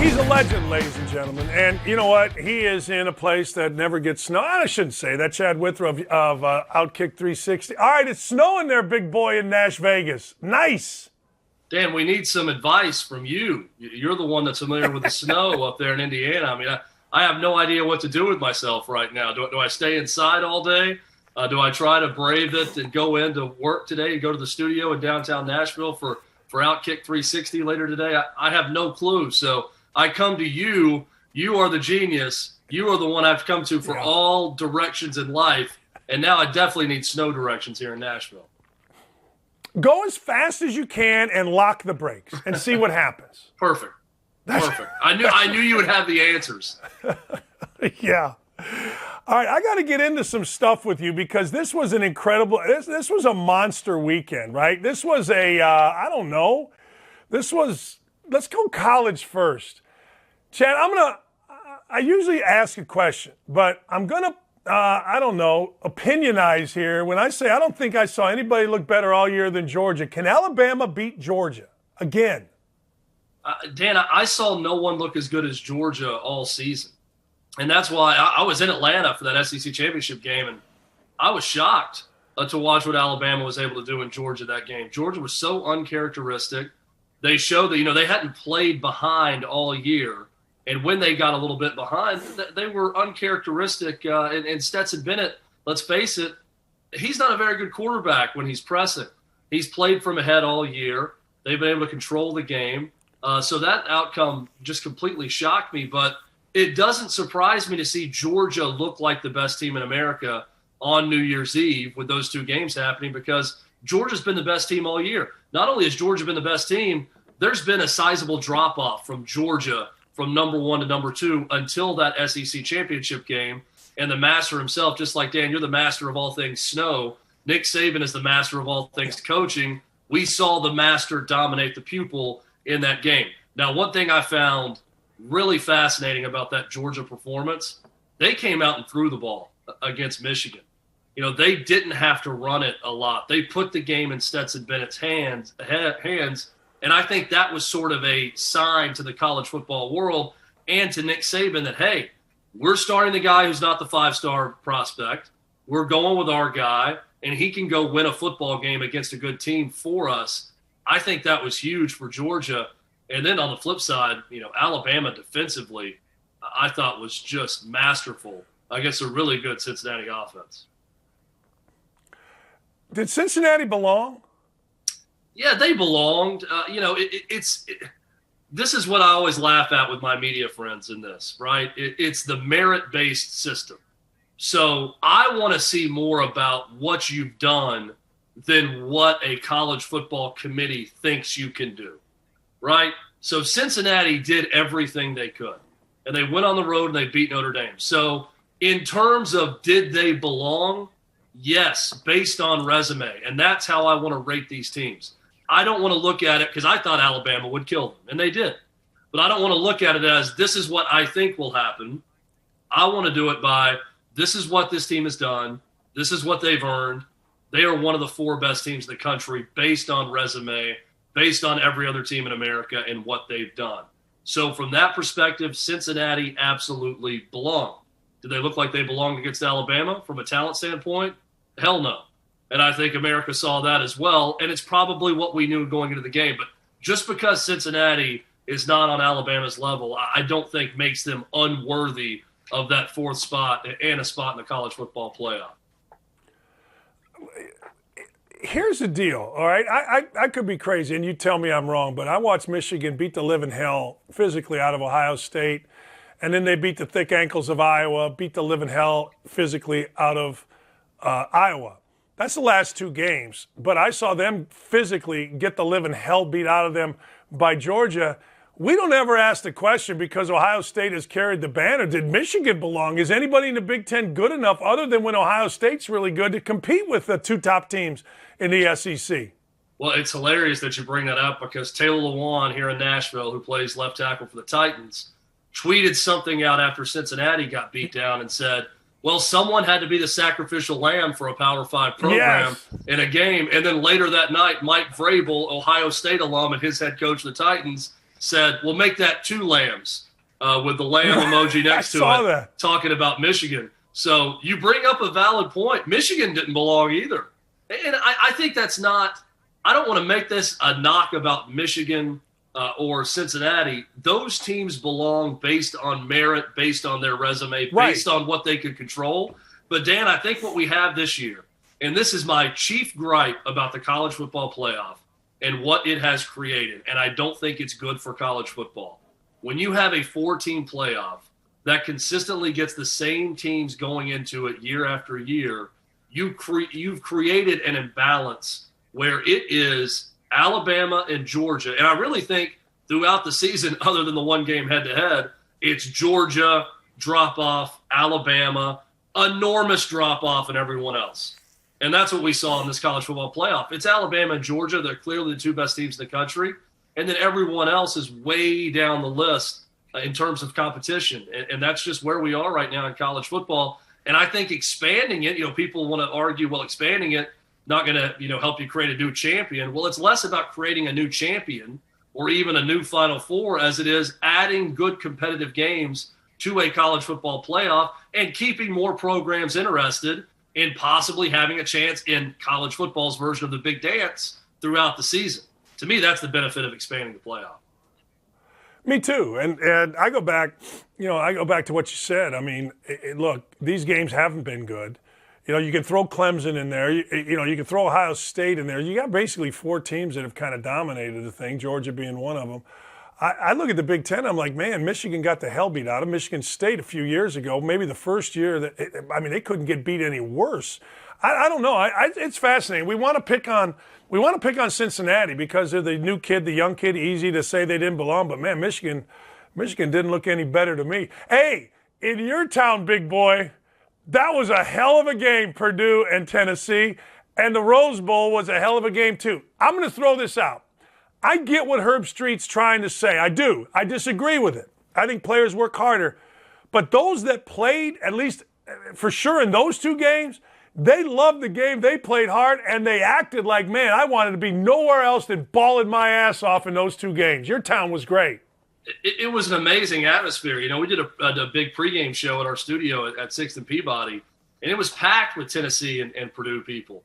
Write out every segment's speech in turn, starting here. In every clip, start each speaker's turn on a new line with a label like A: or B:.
A: He's a legend, ladies and gentlemen. And you know what? He is in a place that never gets snow. I shouldn't say that. Chad Withrow of Outkick 360. All right, it's snowing there, big boy, in Nash Vegas. Nice.
B: Dan, we need some advice from you. You're the one that's familiar with the snow up there in Indiana. I mean, I have no idea what to do with myself right now. Do I stay inside all day? Do I try to brave it and go into work today and go to the studio in downtown Nashville for Outkick 360 later today? I have no clue. So I come to you. You are the genius. You are the one I've come to for all directions in life. And now I definitely need snow directions here in Nashville.
A: Go as fast as you can and lock the brakes and see what happens.
B: Perfect. I knew you would have the answers.
A: Yeah. All right, I got to get into some stuff with you because this was an incredible – this was a monster weekend, right? This was I don't know. This was – let's go college first. Chad, I usually ask a question, but I'm going to I don't know, opinionize here when I say I don't think I saw anybody look better all year than Georgia. Can Alabama beat Georgia again?
B: Dan, I saw no one look as good as Georgia all season. And that's why I was in Atlanta for that SEC championship game, and I was shocked to watch what Alabama was able to do in Georgia that game. Georgia was so uncharacteristic. They showed that, they hadn't played behind all year. And when they got a little bit behind, they were uncharacteristic. And Stetson Bennett, let's face it, he's not a very good quarterback when he's pressing. He's played from ahead all year. They've been able to control the game. So that outcome just completely shocked me. But it doesn't surprise me to see Georgia look like the best team in America on New Year's Eve with those two games happening because Georgia's been the best team all year. Not only has Georgia been the best team, there's been a sizable drop-off from Georgia from number 1 to number 2 until that SEC championship game. And the master himself, just like Dan, you're the master of all things snow. Nick Saban is the master of all things coaching. We saw the master dominate the pupil in that game. Now, one thing I found really fascinating about that Georgia performance, they came out and threw the ball against Michigan. They didn't have to run it a lot. They put the game in Stetson Bennett's hands. And I think that was sort of a sign to the college football world and to Nick Saban that, hey, we're starting the guy who's not the 5-star prospect. We're going with our guy, and he can go win a football game against a good team for us. I think that was huge for Georgia. And then on the flip side, Alabama defensively, I thought was just masterful against a really good Cincinnati offense.
A: Did Cincinnati belong?
B: Yeah, they belonged. This is what I always laugh at with my media friends in this, right? It's the merit-based system. So I want to see more about what you've done than what a college football committee thinks you can do, right? So Cincinnati did everything they could, and they went on the road and they beat Notre Dame. So in terms of did they belong, yes, based on resume, and that's how I want to rate these teams. I don't want to look at it because I thought Alabama would kill them, and they did. But I don't want to look at it as this is what I think will happen. I want to do it by this is what this team has done. This is what they've earned. They are one of the 4 best teams in the country based on resume, based on every other team in America and what they've done. So from that perspective, Cincinnati absolutely belong. Do they look like they belonged against Alabama from a talent standpoint? Hell no. And I think America saw that as well, and it's probably what we knew going into the game. But just because Cincinnati is not on Alabama's level, I don't think makes them unworthy of that 4th spot and a spot in the college football playoff.
A: Here's the deal, all right? I could be crazy, and you tell me I'm wrong, but I watched Michigan beat the living hell physically out of Ohio State, and then they beat the thick ankles of Iowa, beat the living hell physically out of Iowa. That's the last 2 games. But I saw them physically get the living hell beat out of them by Georgia. We don't ever ask the question because Ohio State has carried the banner. Did Michigan belong? Is anybody in the Big Ten good enough other than when Ohio State's really good to compete with the 2 top teams in the SEC?
B: Well, it's hilarious that you bring that up because Taylor Lewan here in Nashville, who plays left tackle for the Titans, tweeted something out after Cincinnati got beat down and said, well, someone had to be the sacrificial lamb for a Power 5 program in a game. And then later that night, Mike Vrabel, Ohio State alum and his head coach of the Titans, said, "Well, make that 2 lambs," with the lamb emoji next to it,
A: that.
B: talking about Michigan. So you bring up a valid point. Michigan didn't belong either. And I think that's not – I don't want to make this a knock about Michigan or Cincinnati. Those teams belong based on merit, based on their resume, based on what they could control. But, Dan, I think what we have this year, and this is my chief gripe about the college football playoff and what it has created, and I don't think it's good for college football. When you have a 4-team playoff that consistently gets the same teams going into it year after year, you've created an imbalance where it is Alabama and Georgia. And I really think throughout the season, other than the one game head-to-head, it's Georgia, drop-off, Alabama, enormous drop-off, and everyone else. And that's what we saw in this college football playoff. It's Alabama and Georgia. They're clearly the 2 best teams in the country. And then everyone else is way down the list in terms of competition. And that's just where we are right now in college football. And I think expanding it, people want to argue, well, expanding it, not going to, help you create a new champion. Well, it's less about creating a new champion or even a new Final Four as it is adding good competitive games to a college football playoff and keeping more programs interested in possibly having a chance in college football's version of the big dance throughout the season. To me, that's the benefit of expanding the playoff.
A: Me too. And I go back, to what you said. I mean, look, these games haven't been good. You can throw Clemson in there. You can throw Ohio State in there. You got basically 4 teams that have kind of dominated the thing, Georgia being one of them. I look at the Big Ten, I'm like, man, Michigan got the hell beat out of Michigan State a few years ago, maybe the first year. They couldn't get beat any worse. I don't know. It's fascinating. We want to pick on Cincinnati because they're the new kid, the young kid, easy to say they didn't belong. But, man, Michigan didn't look any better to me. Hey, in your town, big boy, that was a hell of a game, Purdue and Tennessee. And the Rose Bowl was a hell of a game, too. I'm going to throw this out. I get what Herb Street's trying to say. I do. I disagree with it. I think players work harder. But those that played, at least for sure in those 2 games, they loved the game. They played hard, and they acted like, man, I wanted to be nowhere else than balling my ass off in those 2 games. Your town was great.
B: It was an amazing atmosphere. We did a big pregame show at our studio at 6th and Peabody, and it was packed with Tennessee and Purdue people.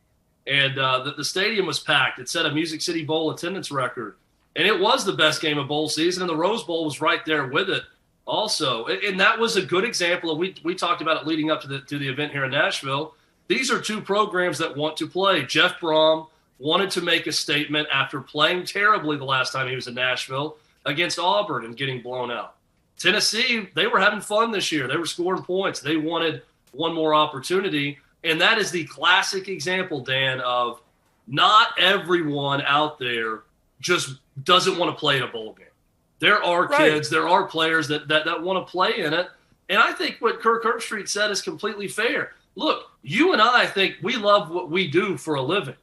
B: And the stadium was packed. It set a Music City Bowl attendance record. And it was the best game of bowl season, and the Rose Bowl was right there with it also. And that was a good example. We talked about it leading up to the event here in Nashville. These are 2 programs that want to play. Jeff Brom wanted to make a statement after playing terribly the last time he was in Nashville against Auburn and getting blown out. Tennessee, they were having fun this year. They were scoring points. They wanted one more opportunity. And that is the classic example, Dan, of not everyone out there just doesn't want to play in a bowl game. There are kids, there are players that want to play in it. And I think what Kirk Herbstreit said is completely fair. Look, you and I think we love what we do for a living.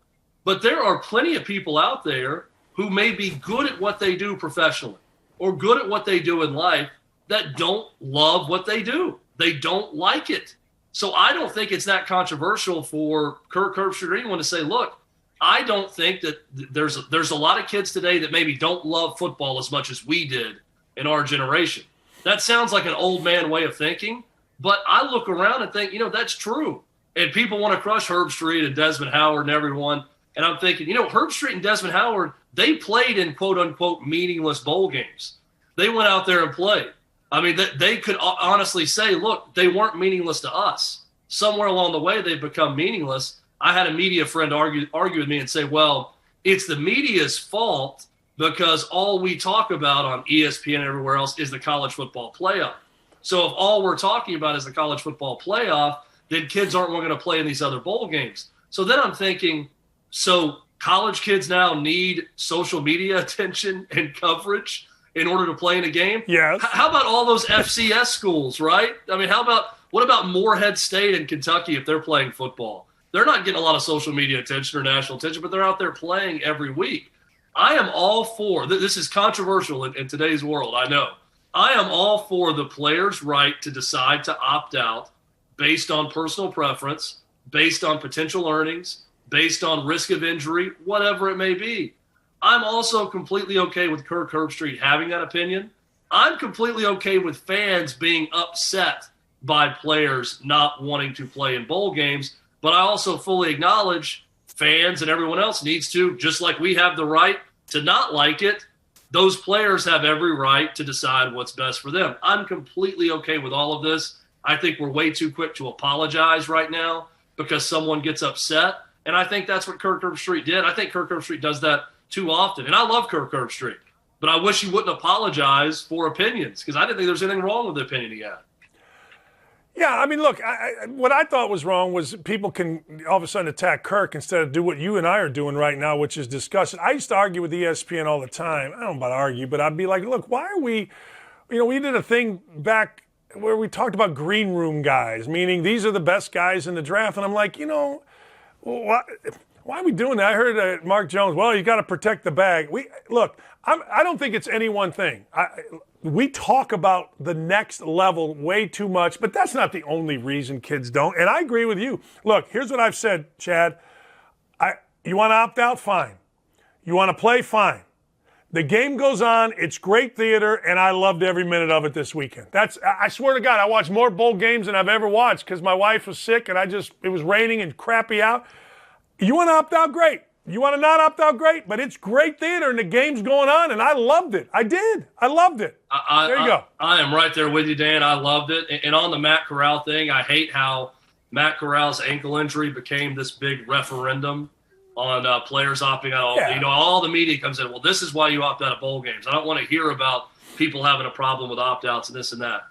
B: But there are plenty of people out there who may be good at what they do professionally or good at what they do in life that don't love what they do. They don't like it. So I don't think it's that controversial for Kirk Herbstreit or anyone to say, look, I don't think that there's a lot of kids today that maybe don't love football as much as we did in our generation. That sounds like an old man way of thinking, but I look around and think, that's true. And people want to crush Herbstreit and Desmond Howard and everyone. And I'm thinking, Herbstreit and Desmond Howard, they played in quote-unquote meaningless bowl games. They went out there and played. I mean, they could honestly say, look, they weren't meaningless to us. Somewhere along the way, they've become meaningless. I had a media friend argue with me and say, well, it's the media's fault because all we talk about on ESPN and everywhere else is the college football playoff. So if all we're talking about is the college football playoff, then kids aren't going to play in these other bowl games. So then I'm thinking, so college kids now need social media attention and coverage in order to play in a game?
A: Yes.
B: How about all those FCS schools, right? I mean, what about Morehead State in Kentucky if they're playing football? They're not getting a lot of social media attention or national attention, but they're out there playing every week. I am all for, this is controversial in today's world, I know. I am all for the player's right to decide to opt out based on personal preference, based on potential earnings, based on risk of injury, whatever it may be. I'm also completely okay with Kirk Herbstreit having that opinion. I'm completely okay with fans being upset by players not wanting to play in bowl games, but I also fully acknowledge fans and everyone else needs to, just like we have the right to not like it, those players have every right to decide what's best for them. I'm completely okay with all of this. I think we're way too quick to apologize right now because someone gets upset, and I think that's what Kirk Herbstreit did. I think Kirk Herbstreit does that too often, and I love Kirk Herbstreit, but I wish he wouldn't apologize for opinions because I didn't think there was anything wrong with the opinion he had.
A: Yeah, I mean, look, what I thought was wrong was people can all of a sudden attack Kirk instead of do what you and I are doing right now, which is discuss it. I used to argue with ESPN all the time. I don't know about argue, but I'd be like, look, why are we, we did a thing back where we talked about green room guys, meaning these are the best guys in the draft. And I'm like, why are we doing that? I heard Mark Jones, well, you got to protect the bag. I don't think it's any one thing. We talk about the next level way too much, but that's not the only reason kids don't. And I agree with you. Look, here's what I've said, Chad. You want to opt out? Fine. You want to play? Fine. The game goes on. It's great theater, and I loved every minute of it this weekend. I swear to God, I watched more bowl games than I've ever watched because my wife was sick and it was raining and crappy out. You want to opt out? Great. You want to not opt out? Great. But it's great theater, and the game's going on, and I loved it. I did. I loved it. There you go.
B: I am right there with you, Dan. I loved it. And on the Matt Corral thing, I hate how Matt Corral's ankle injury became this big referendum on players opting out. Yeah. All the media comes in, well, this is why you opt out of bowl games. I don't want to hear about people having a problem with opt-outs and this and that.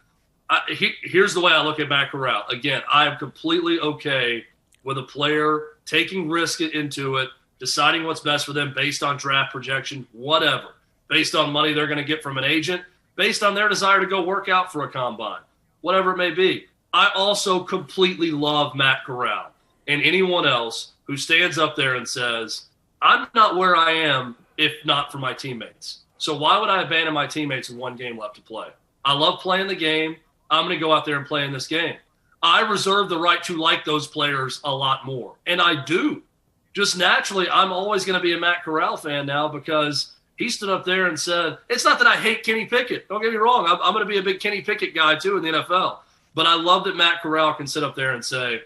B: Here's the way I look at Matt Corral. Again, I am completely okay with a player taking risk into it, deciding what's best for them based on draft projection, whatever, based on money they're going to get from an agent, based on their desire to go work out for a combine, whatever it may be. I also completely love Matt Corral and anyone else who stands up there and says, I'm not where I am if not for my teammates. So why would I abandon my teammates with one game left to play? I love playing the game. I'm going to go out there and play in this game. I reserve the right to like those players a lot more, and I do. Just naturally, I'm always going to be a Matt Corral fan now because he stood up there and said, it's not that I hate Kenny Pickett. Don't get me wrong. I'm going to be a big Kenny Pickett guy too in the NFL. But I love that Matt Corral can sit up there and say,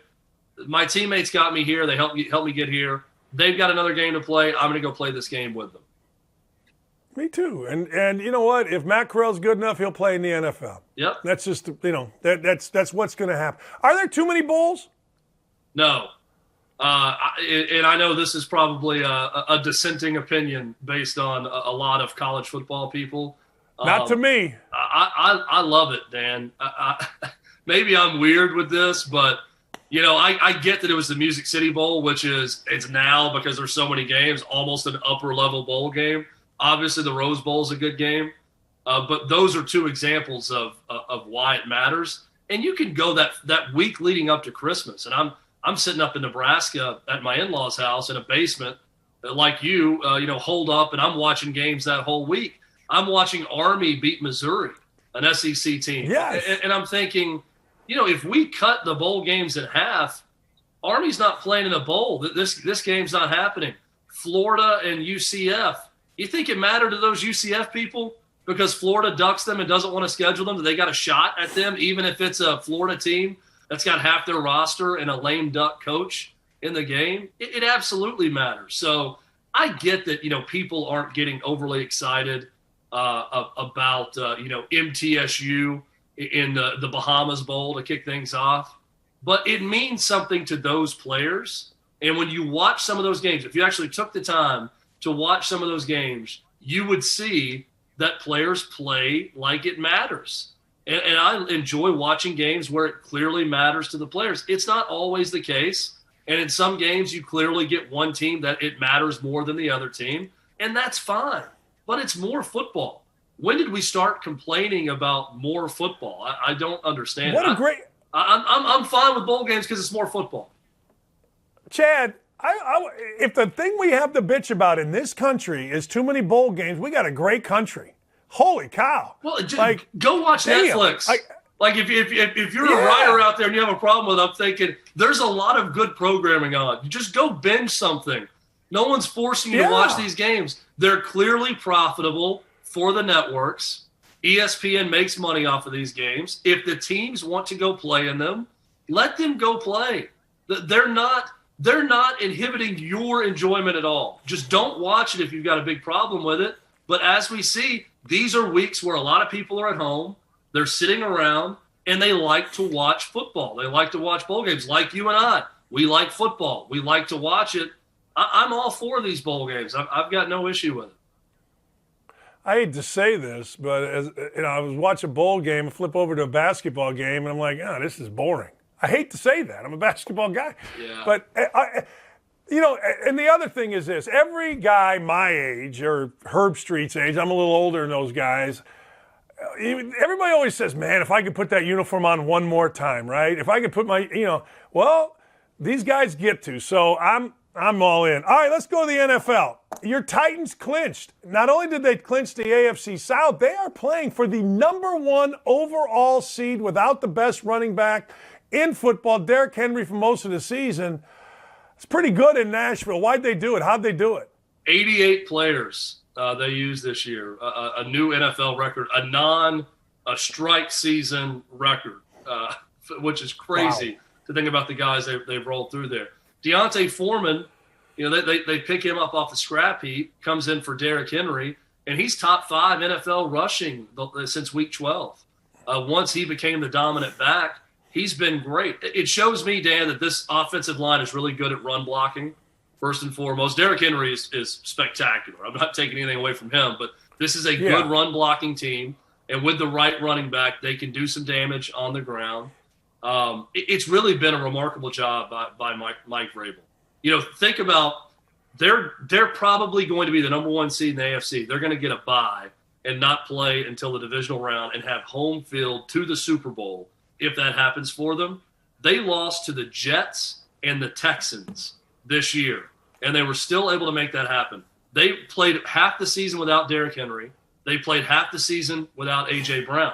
B: my teammates got me here. They helped me get here. They've got another game to play. I'm going to go play this game with them.
A: Me too. And you know what? If Matt Corral's good enough, he'll play in the NFL.
B: Yep.
A: That's just, that's what's going to happen. Are there too many bowls?
B: No. And I know this is probably a dissenting opinion based on a lot of college football people.
A: Not to me.
B: I love it, Dan. Maybe I'm weird with this, but I get that it was the Music City Bowl, which it's now because there's so many games, almost an upper level bowl game. Obviously, the Rose Bowl is a good game, but those are two examples of why it matters. And you can go that week leading up to Christmas, and I'm sitting up in Nebraska at my in-laws' house in a basement, like you, holed up, and I'm watching games that whole week. I'm watching Army beat Missouri, an SEC team.
A: Yes.
B: And I'm thinking, if we cut the bowl games in half, Army's not playing in a bowl. This game's not happening. Florida and UCF. You think it mattered to those UCF people because Florida ducks them and doesn't want to schedule them? They got a shot at them, even if it's a Florida team that's got half their roster and a lame duck coach in the game? It absolutely matters. So I get that, people aren't getting overly excited about, MTSU in the Bahamas Bowl to kick things off. But it means something to those players. And when you watch some of those games, if you actually took the time to watch some of those games, you would see that players play like it matters. And I enjoy watching games where it clearly matters to the players. It's not always the case. And in some games, you clearly get one team that it matters more than the other team. And that's fine. But it's more football. When did we start complaining about more football? I don't understand.
A: What a great –
B: I'm fine with bowl games because it's more football.
A: Chad, if the thing we have to bitch about in this country is too many bowl games, we got a great country. Holy cow.
B: Well, go watch Netflix. If you're a writer out there and you have a problem with it, I'm thinking there's a lot of good programming on. You just go binge something. No one's forcing you to watch these games. They're clearly profitable for the networks. ESPN makes money off of these games. If the teams want to go play in them, let them go play. They're not inhibiting your enjoyment at all. Just don't watch it if you've got a big problem with it. But as we see, these are weeks where a lot of people are at home. They're sitting around, and they like to watch football. They like to watch bowl games like you and I. We like football. We like to watch it. I'm all for these bowl games. I've got no issue with it.
A: I hate to say this, but I was watching a bowl game and flip over to a basketball game, and I'm like, oh, this is boring. I hate to say that. I'm a basketball guy.
B: Yeah.
A: But, and the other thing is this. Every guy my age or Herb Street's age, I'm a little older than those guys, everybody always says, man, if I could put that uniform on one more time, right? If I could put my, well, these guys get to. So I'm all in. All right, let's go to the NFL. Your Titans clinched. Not only did they clinch the AFC South, they are playing for the number 1 overall seed without the best running back in football, Derrick Henry, for most of the season. It's pretty good in Nashville. Why'd they do it? How'd they do it?
B: 88 players they used this year, a new NFL record, a strike season record, which is crazy to think about the guys they've rolled through there. Deontay Foreman, they pick him up off the scrap heap, comes in for Derrick Henry, and he's top 5 NFL rushing since week 12. Once he became the dominant back, he's been great. It shows me, Dan, that this offensive line is really good at run blocking, first and foremost. Derrick Henry is spectacular. I'm not taking anything away from him, but this is a good run blocking team, and with the right running back, they can do some damage on the ground. It's really been a remarkable job by Mike Vrabel. Think about they're probably going to be the number 1 seed in the AFC. They're going to get a bye and not play until the divisional round and have home field to the Super Bowl if that happens for them. They lost to the Jets and the Texans this year, and they were still able to make that happen. They played half the season without Derrick Henry. They played half the season without A.J. Brown.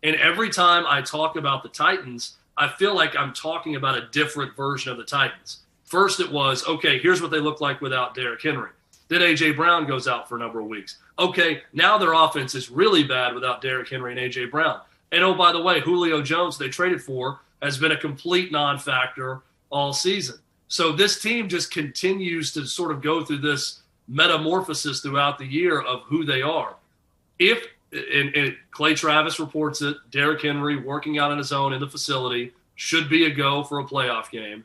B: And every time I talk about the Titans, I feel like I'm talking about a different version of the Titans. First it was, okay, here's what they look like without Derrick Henry. Then A.J. Brown goes out for a number of weeks. Okay, now their offense is really bad without Derrick Henry and A.J. Brown. And oh, by the way, Julio Jones they traded for has been a complete non-factor all season. So this team just continues to sort of go through this metamorphosis throughout the year of who they are. And Clay Travis reports it, Derrick Henry working out on his own in the facility should be a go for a playoff game.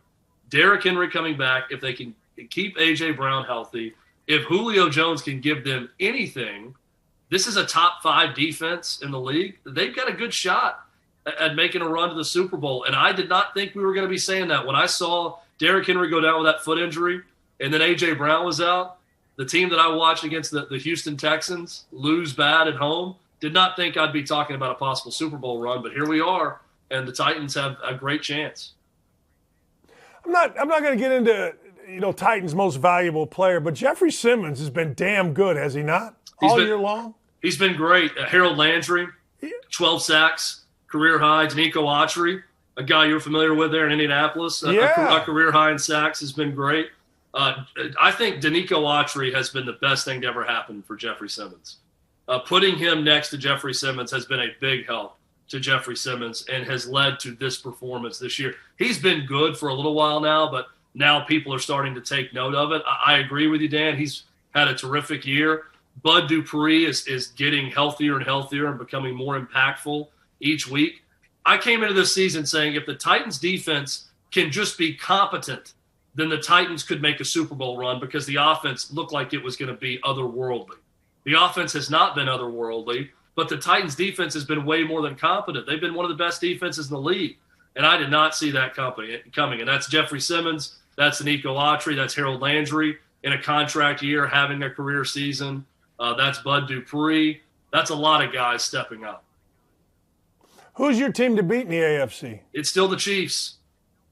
B: Derrick Henry coming back, if they can keep A.J. Brown healthy, if Julio Jones can give them anything, this is a top 5 defense in the league. They've got a good shot at making a run to the Super Bowl. And I did not think we were going to be saying that. When I saw Derrick Henry go down with that foot injury and then A.J. Brown was out, the team that I watched against the Houston Texans lose bad at home, did not think I'd be talking about a possible Super Bowl run, but here we are, and the Titans have a great chance.
A: I'm not going to get into Titans' most valuable player, but Jeffrey Simmons has been damn good, has he not? Year long?
B: He's been great. Harold Landry, 12 sacks, career high. Danico Autry, a guy you're familiar with there in Indianapolis, a career high in sacks, has been great. I think Danico Autry has been the best thing to ever happen for Jeffrey Simmons. Putting him next to Jeffrey Simmons has been a big help to Jeffrey Simmons and has led to this performance this year. He's been good for a little while now, but now people are starting to take note of it. I agree with you, Dan. He's had a terrific year. Bud Dupree is getting healthier and healthier and becoming more impactful each week. I came into this season saying if the Titans defense can just be competent, then the Titans could make a Super Bowl run because the offense looked like it was going to be otherworldly. The offense has not been otherworldly, but the Titans defense has been way more than competent. They've been one of the best defenses in the league, and I did not see that coming. And that's Jeffrey Simmons, that's Danico Autry, that's Harold Landry in a contract year having a career season. That's Bud Dupree. That's a lot of guys stepping up.
A: Who's your team to beat in the AFC?
B: It's still the Chiefs.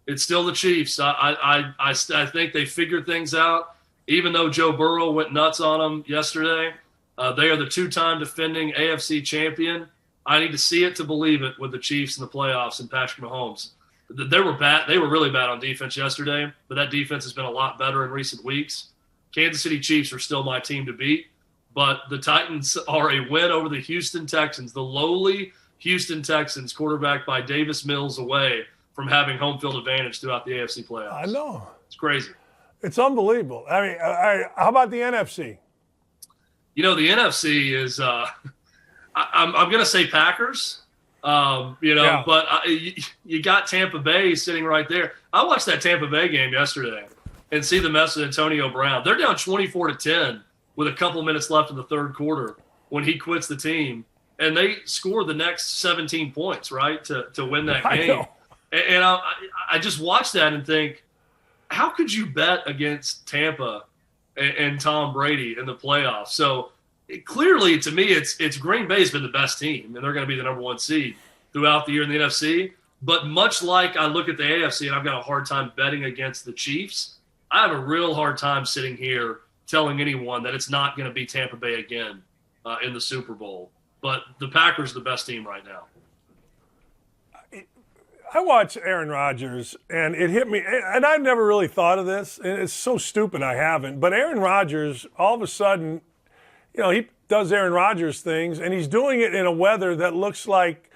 B: It's still the Chiefs. I think they figured things out. Even though Joe Burrow went nuts on them yesterday, they are the 2-time defending AFC champion. I need to see it to believe it with the Chiefs in the playoffs and Patrick Mahomes. They were bad. They were really bad on defense yesterday, but that defense has been a lot better in recent weeks. Kansas City Chiefs are still my team to beat, but the Titans are a win over the Houston Texans, the lowly Houston Texans, quarterbacked by Davis Mills, away from having home field advantage throughout the AFC playoffs.
A: I know.
B: It's crazy.
A: It's unbelievable. I mean, how about the NFC?
B: The NFC is I'm going to say Packers, but you got Tampa Bay sitting right there. I watched that Tampa Bay game yesterday and see the mess with Antonio Brown. They're down 24-10 with a couple minutes left in the third quarter when he quits the team, and they score the next 17 points, right, to win that game. And I just watch that and think, how could you bet against Tampa and Tom Brady in the playoffs? So clearly, to me, it's Green Bay's been the best team, and they're going to be the number one seed throughout the year in the NFC. But much like I look at the AFC and I've got a hard time betting against the Chiefs, I have a real hard time sitting here telling anyone that it's not going to be Tampa Bay again in the Super Bowl. But the Packers are the best team right now.
A: I watch Aaron Rodgers, and it hit me, and I've never really thought of this, and it's so stupid I haven't, but Aaron Rodgers, all of a sudden, he does Aaron Rodgers things, and he's doing it in a weather that looks like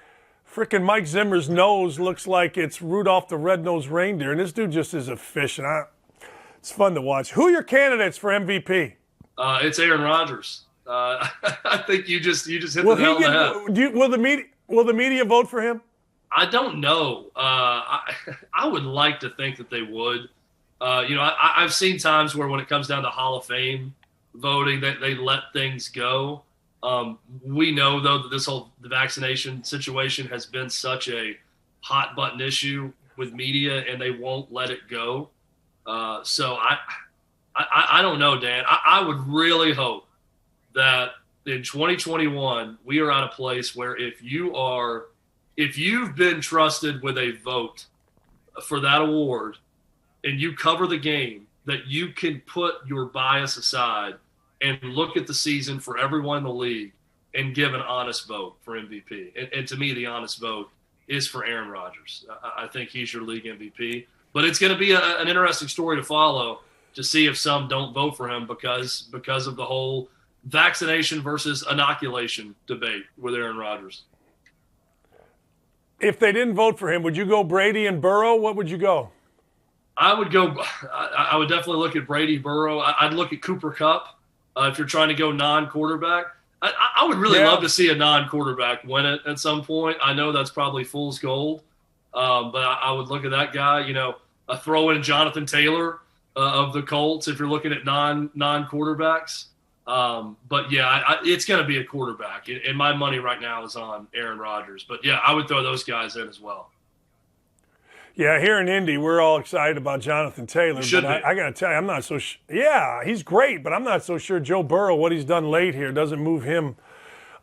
A: frickin' Mike Zimmer's nose looks like it's Rudolph the Red-Nosed Reindeer, and this dude just is a fish, and it's fun to watch. Who are your candidates for MVP?
B: It's Aaron Rodgers. I think you just hit the nail on the head.
A: Will the media vote for him?
B: I don't know. I would like to think that they would. I've seen times where when it comes down to Hall of Fame voting, that they let things go. We know, though, that the vaccination situation has been such a hot button issue with media, and they won't let it go. So I don't know, Dan. I would really hope that in 2021 we are at a place where if you've been trusted with a vote for that award and you cover the game, that you can put your bias aside and look at the season for everyone in the league and give an honest vote for MVP. And to me, the honest vote is for Aaron Rodgers. I think he's your league MVP. But it's going to be an interesting story to follow to see if some don't vote for him because of the whole vaccination versus inoculation debate with Aaron Rodgers.
A: If they didn't vote for him, would you go Brady and Burrow? What would you go?
B: I would definitely look at Brady, Burrow. I'd look at Cooper Kupp if you're trying to go non-quarterback. I would really love to see a non-quarterback win it at some point. I know that's probably fool's gold, but I would look at that guy. A throw in Jonathan Taylor of the Colts if you're looking at non-quarterbacks. But it's going to be a quarterback, and my money right now is on Aaron Rodgers. But I would throw those guys in as well.
A: Yeah, here in Indy, we're all excited about Jonathan Taylor.
B: Should be.
A: I got to tell you, I'm not so he's great, but I'm not so sure Joe Burrow, what he's done late here, doesn't move him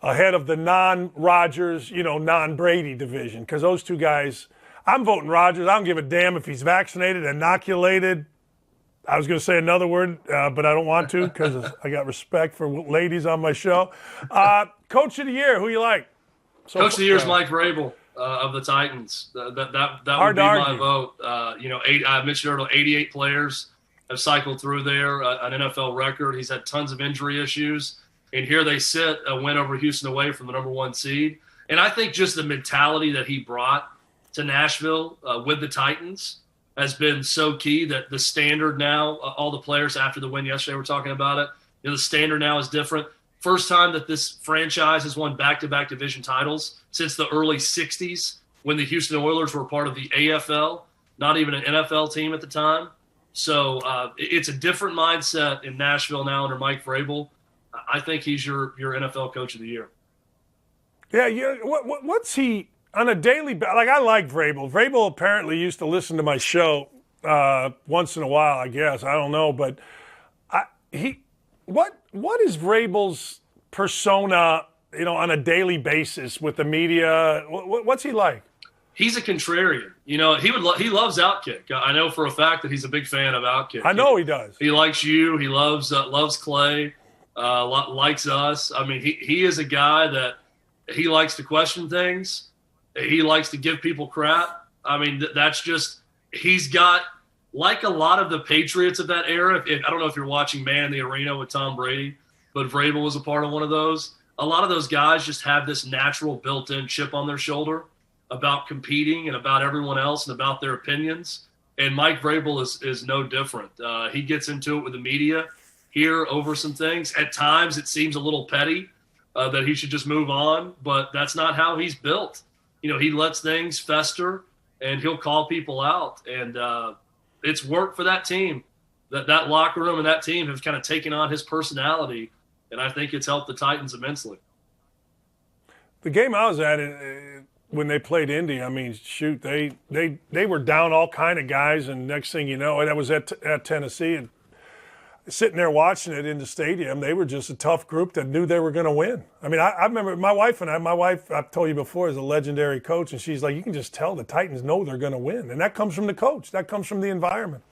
A: ahead of the non-Rodgers, non-Brady division. Because those two guys, I'm voting Rodgers. I don't give a damn if he's vaccinated, inoculated. I was going to say another word, but I don't want to because I got respect for ladies on my show. Coach of the year, who you like?
B: Coach of the year is Mike Vrabel of the Titans. That would be my vote. I mentioned earlier, 88 players have cycled through there, an NFL record. He's had tons of injury issues, and here they sit, a win over Houston away from the number one seed. And I think just the mentality that he brought to Nashville with the Titans has been so key that the standard now, all the players after the win yesterday were talking about it, the standard now is different. First time that this franchise has won back-to-back division titles since the early 60s when the Houston Oilers were part of the AFL, not even an NFL team at the time. So it's a different mindset in Nashville now under Mike Vrabel. I think he's your NFL Coach of the Year.
A: Yeah, what's he – on a daily, I like Vrabel. Vrabel apparently used to listen to my show once in a while, I guess. I don't know, but what is Vrabel's persona, on a daily basis with the media? What's he like?
B: He's a contrarian. He loves Outkick. I know for a fact that he's a big fan of Outkick.
A: I know he does.
B: He likes you. He loves Clay. Likes us. I mean, he is a guy that he likes to question things. He likes to give people crap. I mean, that's just – he's got like a lot of the Patriots of that era, I don't know if you're watching Man in the Arena with Tom Brady, but Vrabel was a part of one of those. A lot of those guys just have this natural built-in chip on their shoulder about competing and about everyone else and about their opinions. And Mike Vrabel is no different. He gets into it with the media here over some things. At times it seems a little petty that he should just move on, but that's not how he's built. You know, he lets things fester and he'll call people out. And it's worked for that team. That locker room and that team have kind of taken on his personality, and I think it's helped the Titans immensely.
A: The game I was at when they played Indy, I mean, shoot, they were down all kind of guys, and next thing you know, that was at Tennessee, and sitting there watching it in the stadium, they were just a tough group that knew they were going to win. I mean, I remember my wife, I've told you before, is a legendary coach, and she's like, you can just tell the Titans know they're going to win, and that comes from the coach. That comes from the environment.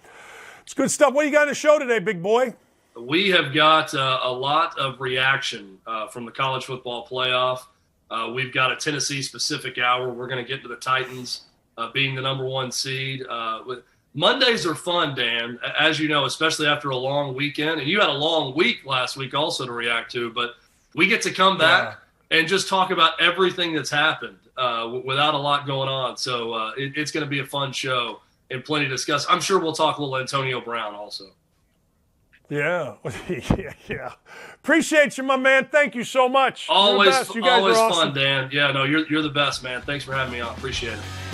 A: It's good stuff. What do you got in the show today, big boy?
B: We have got a lot of reaction from the college football playoff. We've got a Tennessee-specific hour. We're going to get to the Titans being the number one seed. Mondays are fun, Dan, as you know, especially after a long weekend. And you had a long week last week also to react to. But we get to come back and just talk about everything that's happened without a lot going on. So it's going to be a fun show and plenty to discuss. I'm sure we'll talk a little Antonio Brown also.
A: Yeah. Yeah. Appreciate you, my man. Thank you so much.
B: Always
A: you guys
B: always
A: are
B: fun,
A: awesome.
B: Dan. Yeah, no, you're the best, man. Thanks for having me on. Appreciate it.